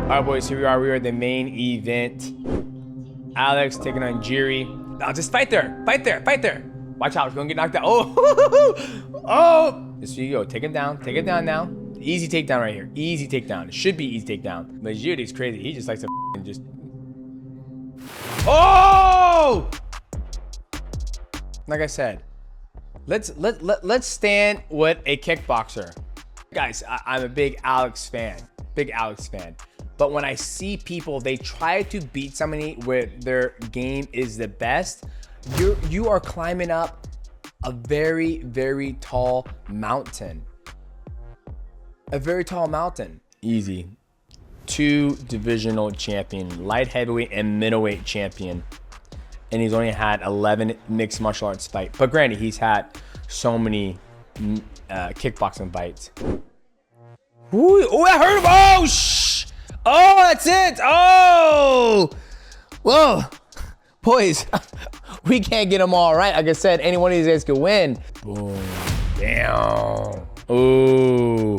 right, boys, here we are. We are at the main event. Alex taking on Jiri. Now, just fight there. Fight there. Fight there. Watch out. He's going to get knocked out. Oh. Oh. Just so you go. Take him down. Take it down now. Easy takedown right here. Easy takedown. It should be easy takedown. But Jiri's crazy. He just likes to just... Oh! Like I said, let's stand with a kickboxer. Guys, I'm a big Alex fan. Big Alex fan. But when I see people, they try to beat somebody where their game is the best, you are climbing up a very, very tall mountain. A very tall mountain. Easy. 2 divisional champion, light heavyweight and middleweight champion. And he's only had 11 mixed martial arts fights. But granted, he's had so many kickboxing fights. Ooh, oh, that hurt him. Oh, shh. Oh, that's it. Oh, whoa. Boys, we can't get them all right. Like I said, any one of these guys could win. Boom. Damn. Ooh.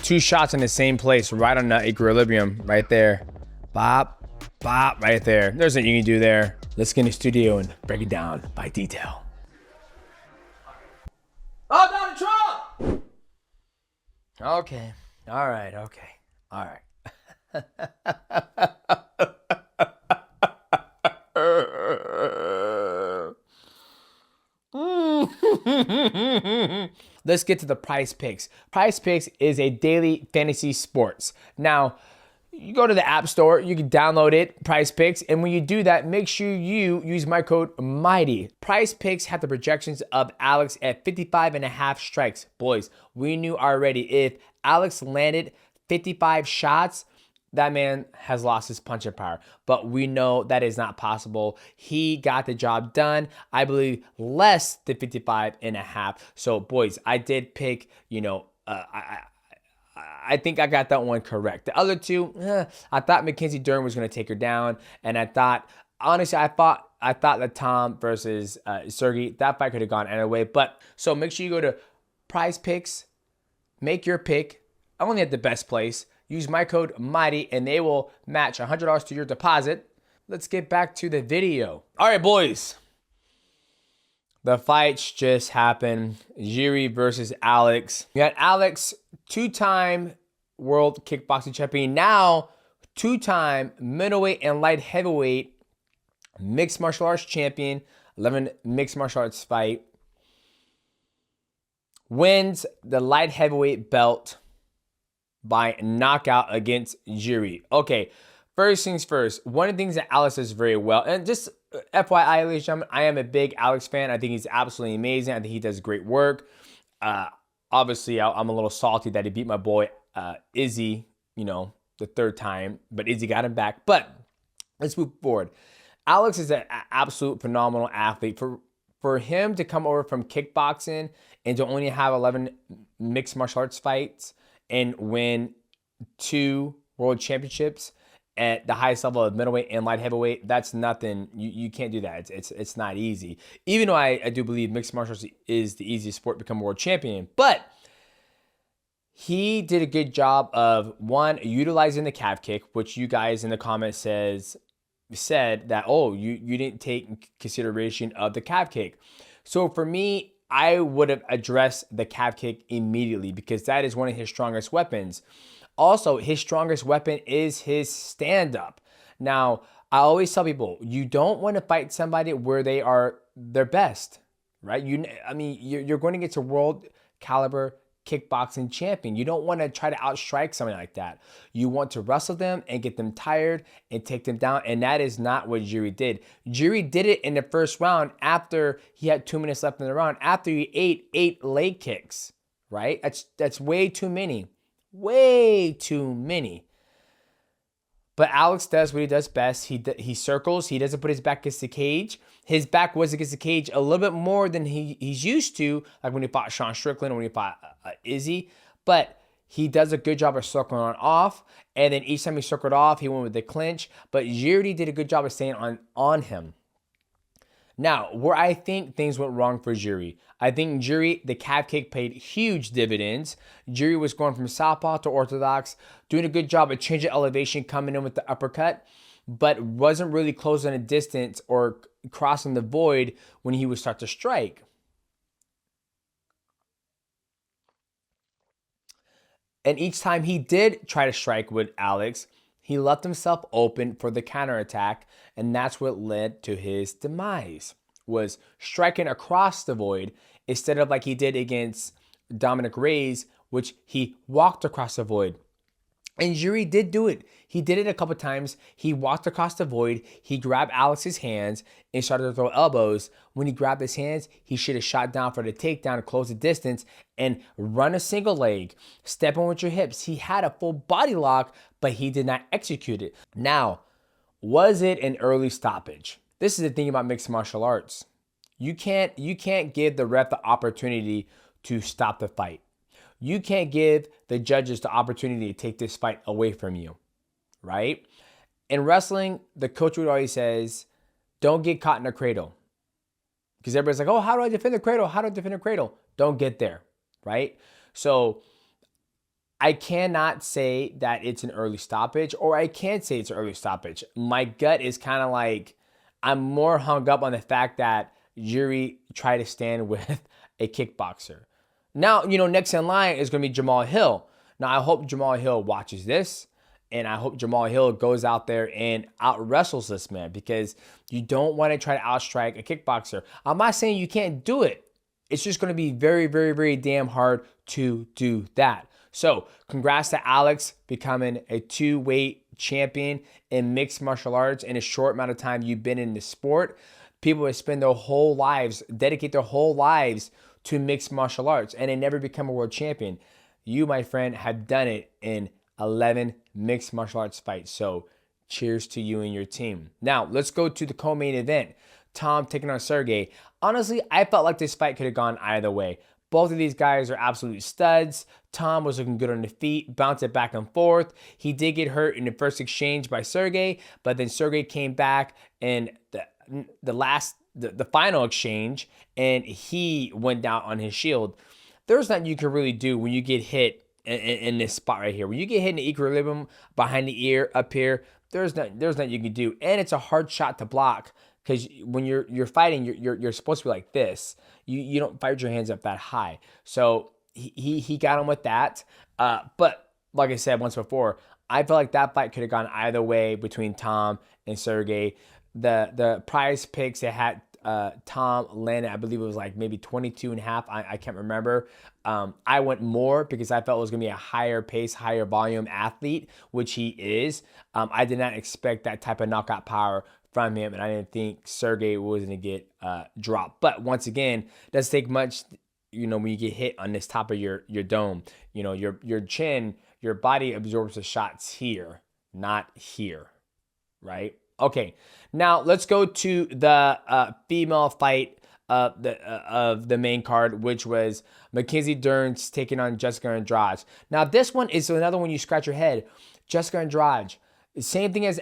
2 shots in the same place, right on the equilibrium, right there. Bop, bop, right there. There's what you can do there. Let's get in the studio and break it down by detail. Oh, Donald Trump! Okay. All right. Okay. All right. Let's get to the PrizePicks. PrizePicks is a daily fantasy sports. Now, you go to the App Store, you can download it, PrizePicks, and when you do that, make sure you use my code MIGHTY. PrizePicks had the projections of Alex at 55.5 strikes. Boys, we knew already if Alex landed 55 shots, that man has lost his punching power. But we know that is not possible. He got the job done, I believe, less than 55.5. So, boys, I did pick, I think I got that one correct. The other 2, I thought Mackenzie Dern was going to take her down. And I thought, honestly, I thought that Tom versus Sergei, that fight could have gone anyway. But, so make sure you go to PrizePicks, make your pick. Only at the best place. Use my code MIGHTY and they will match $100 to your deposit. Let's get back to the video. All right, boys. The fights just happened. Jiri versus Alex. We had Alex, 2-time world kickboxing champion. Now, 2-time middleweight and light heavyweight mixed martial arts champion. 11 mixed martial arts fight. Wins the light heavyweight belt by knockout against Jiri. Okay, first things first. One of the things that Alex does very well, and just FYI, ladies and gentlemen, I am a big Alex fan. I think he's absolutely amazing. I think he does great work. Obviously, I'm a little salty that he beat my boy Izzy, the 3rd time, but Izzy got him back. But let's move forward. Alex is an absolute phenomenal athlete. For him to come over from kickboxing and to only have 11 mixed martial arts fights and win 2 world championships at the highest level of middleweight and light heavyweight, that's nothing. You can't do that. It's not easy. Even though I do believe mixed martial arts is the easiest sport to become a world champion. But he did a good job of, 1, utilizing the calf kick, which you guys in the comments said that, oh, you didn't take consideration of the calf kick. So for me, I would have addressed the calf kick immediately because that is one of his strongest weapons. Also, his strongest weapon is his stand-up. Now, I always tell people, you don't want to fight somebody where they are their best, right? You're going to get to world caliber kickboxing champion. You don't want to try to outstrike somebody like that. You want to wrestle them and get them tired and take them down. And that is not what Jiri did. Jiri did it in the first round after he had 2 minutes left in the round, after he ate 8 leg kicks, right? That's way too many. Way too many. But Alex does what he does best. He circles. He doesn't put his back against the cage. His back was against the cage a little bit more than he's used to, like when he fought Sean Strickland or when he fought Izzy. But he does a good job of circling on off. And then each time he circled off, he went with the clinch. But Jiri did a good job of staying on him. Now, where I think things went wrong for Jiri, I think Jiri, the calf kick paid huge dividends. Jiri was going from southpaw to orthodox, doing a good job of changing elevation, coming in with the uppercut, but wasn't really closing a distance or crossing the void when he would start to strike. And each time he did try to strike with Alex, he left himself open for the counterattack, and that's what led to his demise, was striking across the void instead of like he did against Dominic Reyes, which he walked across the void. And Jiri did do it. He did it a couple times. He walked across the void. He grabbed Alex's hands and started to throw elbows. When he grabbed his hands, he should have shot down for the takedown to close the distance and run a single leg, step in with your hips. He had a full body lock, but he did not execute it. Now, was it an early stoppage? This is the thing about mixed martial arts. You can't give the ref the opportunity to stop the fight. You can't give the judges the opportunity to take this fight away from you, right? In wrestling, the coach would always says, don't get caught in a cradle. Because everybody's like, oh, how do I defend the cradle? How do I defend the cradle? Don't get there, right? So I cannot say that it's an early stoppage, or I can say it's an early stoppage. My gut is kind of like, I'm more hung up on the fact that Jiri tried to stand with a kickboxer. Now, next in line is going to be Jamal Hill. Now, I hope Jamal Hill watches this, and I hope Jamal Hill goes out there and out-wrestles this man, because you don't want to try to outstrike a kickboxer. I'm not saying you can't do it. It's just going to be very, very, very damn hard to do that. So, congrats to Alex becoming a two-weight champion in mixed martial arts in a short amount of time you've been in the sport. People that spend their whole lives, dedicate their whole lives to mixed martial arts, and they never become a world champion. You, my friend, have done it in 11 mixed martial arts fights. So cheers to you and your team. Now, let's go to the co-main event. Tom taking on Sergei. Honestly, I felt like this fight could have gone either way. Both of these guys are absolute studs. Tom was looking good on the feet, bounced it back and forth. He did get hurt in the first exchange by Sergei, but then Sergei came back in the final exchange, and he went down on his shield. There's nothing you can really do when you get hit in this spot right here. When you get hit in the equilibrium behind the ear up here, there's nothing you can do. And it's a hard shot to block, because when you're fighting, you're supposed to be like this. You don't fire your hands up that high. So he got him with that. But like I said once before, I feel like that fight could have gone either way between Tom and Sergei. The prize picks, they had Tom landed, I believe it was like maybe 22.5. I can't remember. I went more because I felt it was going to be a higher pace, higher volume athlete, which he is. I did not expect that type of knockout power from him, and I didn't think Sergei was going to get dropped. But once again, it doesn't take much, when you get hit on this top of your dome. Your chin, your body absorbs the shots here, not here, right? Okay, now let's go to the female fight of the main card, which was Mackenzie Dern taking on Jessica Andrade. Now this one is another one you scratch your head. Jessica Andrade, same thing as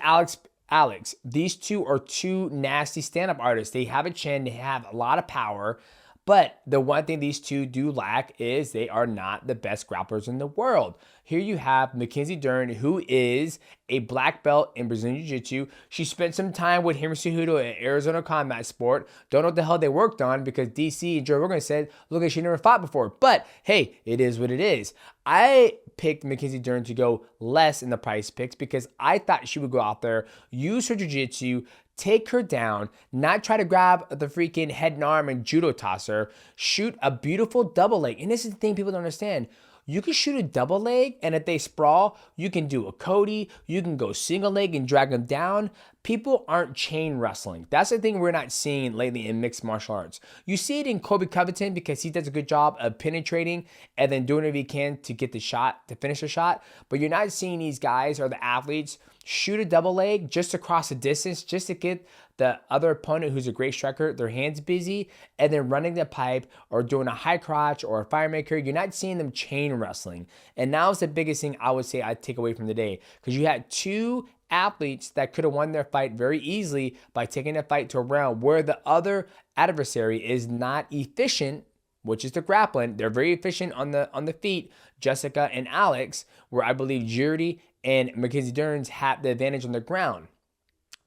Alex. These two are two nasty stand-up artists. They have a chin, they have a lot of power, but the one thing these two do lack is they are not the best grapplers in the world. Here you have Mackenzie Dern, who is a black belt in Brazilian Jiu-Jitsu. She spent some time with Henry Cejudo at Arizona Combat Sport. Don't know what the hell they worked on, because DC and Joe Rogan said, look, she never fought before. But hey, it is what it is. I picked Mackenzie Dern to go less in the price picks because I thought she would go out there, use her jiu-jitsu, take her down, not try to grab the freaking head and arm and judo toss her, shoot a beautiful double leg. And this is the thing people don't understand. You can shoot a double leg, and if they sprawl, you can do a Cody, you can go single leg and drag them down. People aren't chain wrestling. That's the thing we're not seeing lately in mixed martial arts. You see it in Colby Covington because he does a good job of penetrating and then doing whatever he can to get the shot, to finish the shot. But you're not seeing these guys or the athletes shoot a double leg just across the distance, just to get the other opponent, who's a great striker, their hands busy, and then running the pipe or doing a high crotch or a firemaker. You're not seeing them chain wrestling. And now is the biggest thing I would say I take away from the day, because you had two athletes that could have won their fight very easily by taking the fight to a round where the other adversary is not efficient, which is the grappling. They're very efficient on the feet, Jessica and Alex, where I believe Jiri and Mackenzie Dern have the advantage on the ground.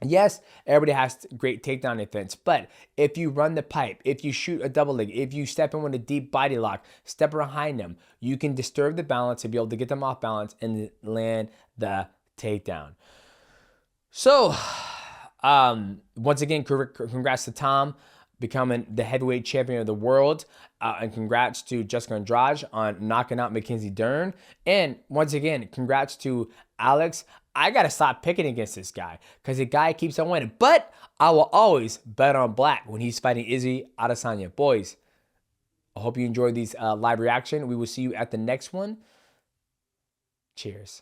Yes, everybody has great takedown defense, but if you run the pipe, if you shoot a double leg, if you step in with a deep body lock, step behind them, you can disturb the balance to be able to get them off balance and land the takedown. So, once again, congrats to Tom becoming the heavyweight champion of the world. And congrats to Jessica Andrade on knocking out Mackenzie Dern. And once again, congrats to Alex. I got to stop picking against this guy because the guy keeps on winning. But I will always bet on black when he's fighting Izzy Adesanya. Boys, I hope you enjoyed these live reaction. We will see you at the next one. Cheers.